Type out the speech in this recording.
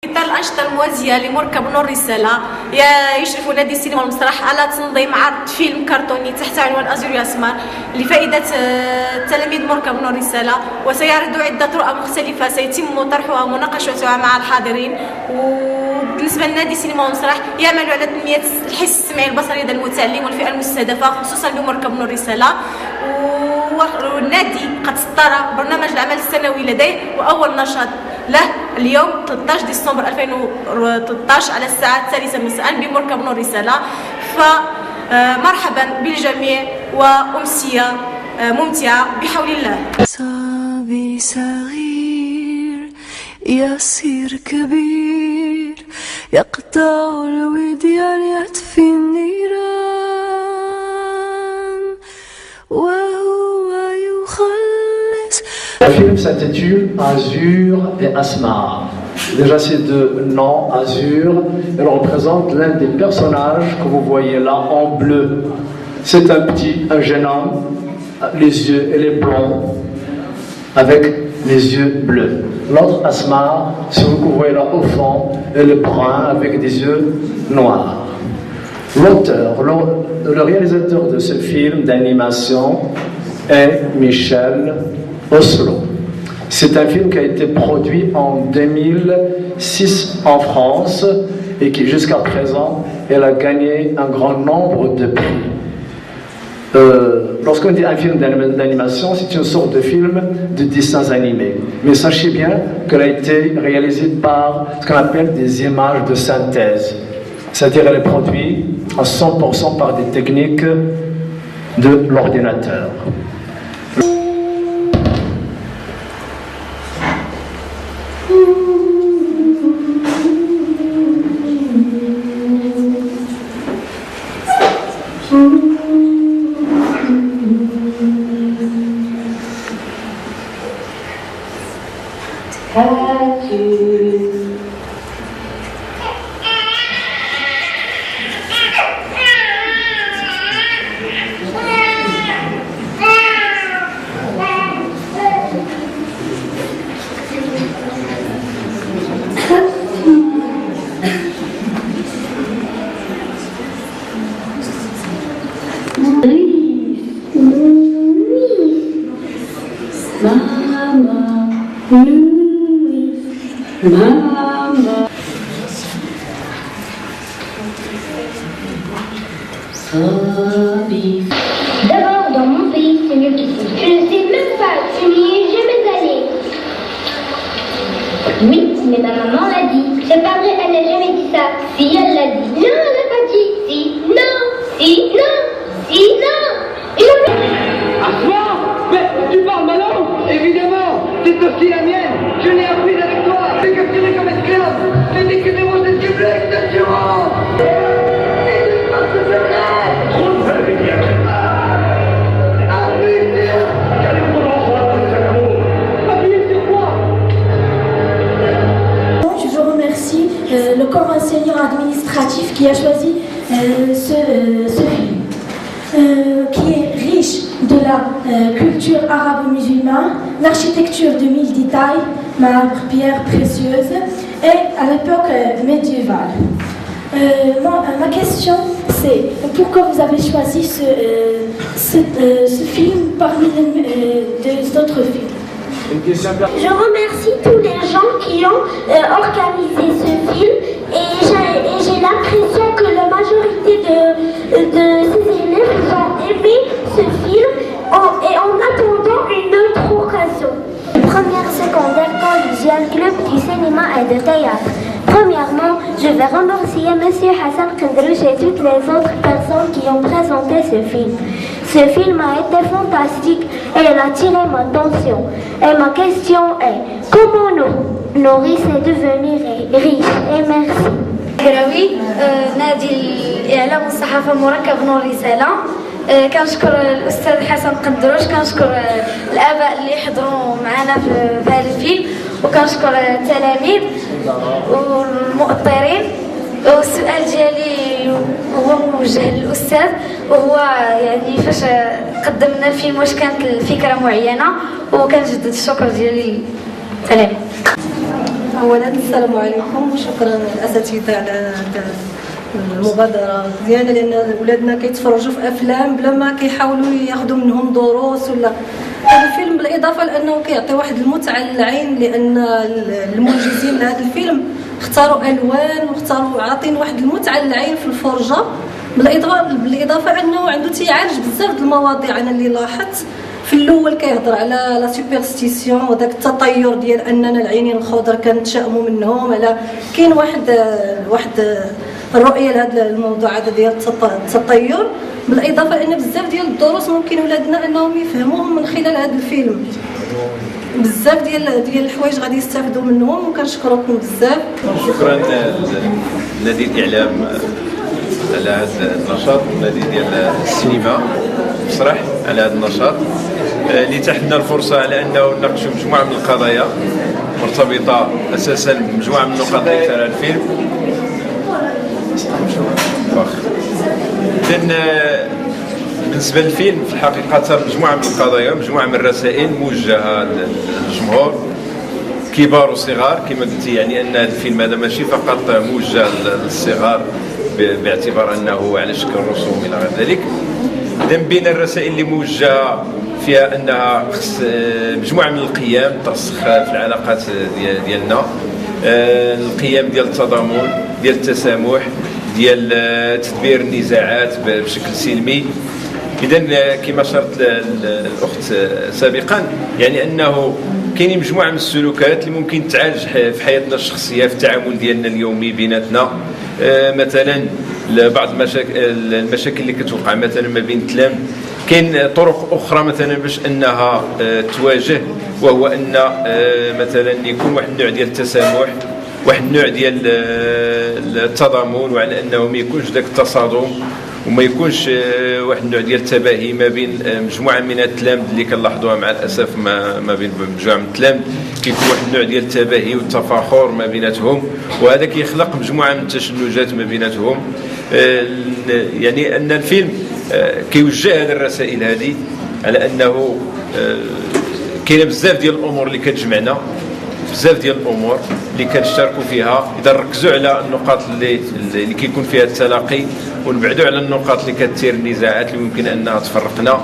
إطار الأنشطة الموازية لمركب نور الرسالة يشرف نادي السينما والمسرح على تنظيم عرض فيلم كرتوني تحت عنوان أزور يا أسمر لفائدة تلاميذ مركب نور الرسالة، وسيعرض عدة رؤى مختلفة سيتم طرحها ومناقشتها مع الحاضرين. وبالنسبة لنادي السينما والمسرح يعمل على تنمية الحس السمعي البصري لدى المتعلم والفئة المستهدفة خصوصا بمركب نور الرسالة. والنادي قد اصدر برنامج العمل السنوي لديه، وأول نشاط له اليوم 13 ديسمبر 2013 على الساعة 3 مساء بمركب نور الرسالة. فمرحبا بالجميع وأمسية ممتعة بحول الله. صبي صغير يصير كبير يقطع الوديان يطفي النيران وهو يخلص. Le film s'intitule Azur et Asmar. Déjà ces deux noms, Azur, elle représente l'un des personnages que vous voyez là en bleu. C'est un jeune homme, les yeux et les blonds, avec les yeux bleus. L'autre Asmar, celui que vous voyez là au fond, elle est brun avec des yeux noirs. L'auteur, le réalisateur de ce film d'animation est Michel Oslo. C'est un film qui a été produit en 2006 en France et qui jusqu'à présent elle a gagné un grand nombre de prix. Lorsqu'on dit un film d'animation, c'est une sorte de film de dessins animés. Mais sachez bien qu'elle a été réalisée par ce qu'on appelle des images de synthèse. C'est-à-dire elle est produite à 100% par des techniques de l'ordinateur. D'abord, dans mon pays, c'est mieux qu'ici. Je ne sais même pas, je n'y ai jamais allé. Oui, mais ma maman l'a dit. C'est pas vrai, elle n'a jamais dit ça. Si, elle l'a dit. Non, elle n'a pas dit. Si, non, si, non, si, non. Asma, mais tu parles ma langue, évidemment. C'est aussi la mienne. Je l'ai apprise avec toi. J'ai capturé comme esclave. J'ai dit que des mots de cible exactement. Je vous remercie le corps enseignant administratif qui a choisi ce film, qui est riche de la culture arabo-musulmane, l'architecture de 1000 détails, marbre, pierres précieuses, et à l'époque médiévale. Ma question, c'est pourquoi vous avez choisi ce film parmi les autres films? Je remercie tous les gens qui ont organisé ce film et j'ai l'impression que la majorité de ces élèves ont aimé ce film et en attendant une autre occasion. Première secondaire collégiale, club du cinéma et de théâtre. Premièrement, je vais remercier M. Hassan Kendrouch et toutes les autres personnes qui ont présenté ce film. Ce film a été fantastique et il a attiré ma attention. Et ma question est, comment nous risquons de devenir riches? Et merci. قراوي نادي الإعلام والصحافة مركب نور رسالة. كنشكر الأستاذ حسن قندروش، كنشكر الآباء اللي حضروا معنا في هذا الفيلم، وكنشكر التلاميذ والمؤطرين. والسؤال ديالي هو موجه للأستاذ، وهو يعني فاش قدمنا الفيلم واش كانت الفكرة معينة، وكنجدد الشكر ديالي للتلاميذ. اولا السلام عليكم وشكرا للاساتذه على هذه المبادره مزيانه، لان ولادنا كيتفرجوا في افلام بلا ما كيحاولوا ياخذوا منهم دروس ولا. هذا الفيلم بالاضافه لانه كيعطي واحد المتعه للعين، لان المنجزين لهذا الفيلم اختاروا الوان واختاروا عاطين واحد المتعه للعين في الفرجه، بالاضافه انه عنده تيعالج بزاف د المواضيع. انا اللي لاحظت في الاول كيهضر على لا سوبرستيسيون وداك التطير ديال اننا العينين الخضر كنتشائموا منهم، على كاين واحد الرؤيه لهذا الموضوع هذا ديال التطير، بالاضافه ان بزاف ديال الدروس ممكن ولادنا انهم يفهموهم من خلال هذا الفيلم. بزاف ديال الحوايج غادي يستافدوا منهم، وكنشكركم بزاف. شكرا لنادي الاعلام على هذا النشاط، نادي ديال السينما بصراح على هذا النشاط اللي تحت لنا الفرصه على انه نناقشوا مجموعه من القضايا مرتبطه اساسا بمجموعه من النقاط اللي ثارها الفيلم. إذن بالنسبه للفيلم في الحقيقه ثار مجموعه من القضايا، مجموعه من الرسائل موجهه للجمهور كبار وصغار كما قلتي، يعني ان هذا الفيلم هذا ماشي فقط موجه للصغار باعتبار انه على شكل رسوم الى غير ذلك. اذا بين الرسائل اللي موجهه فيها انها خص مجموعه من القيم ترسخ في العلاقات ديالنا، القيم ديال التضامن، ديال التسامح، ديال تدبير النزاعات بشكل سلمي. اذا كما شرت الاخت سابقا، يعني انه كاينين مجموعه من السلوكات اللي ممكن تعالج في حياتنا الشخصيه في التعامل ديالنا اليومي بيناتنا. مثلا بعض المشاكل اللي كتوقع مثلا ما بين التلام، كاين طرق اخرى مثلا باش انها تواجه، وهو ان مثلا يكون واحد النوع ديال التسامح، واحد النوع ديال التضامن، وعلى انه ما يكونش ذاك التصادم وما يكونش واحد النوع ديال التباهي ما بين مجموعه من التلامذ اللي كنلاحظوها مع الاسف ما بين مجموعه من التلامذ، كيكون واحد النوع ديال التباهي والتفاخر ما بيناتهم، وهذا كيخلق مجموعه من التشنجات ما بيناتهم. يعني ان الفيلم كيوجه هذه الرسائل هذه على انه كاينه بزاف ديال الامور اللي كتجمعنا، بزاف ديال الامور اللي كنشتركوا فيها. اذا ركزوا على النقاط اللي كيكون فيها التلاقي، ونبعدوا على النقاط اللي كتثير النزاعات اللي ممكن انها تفرقنا.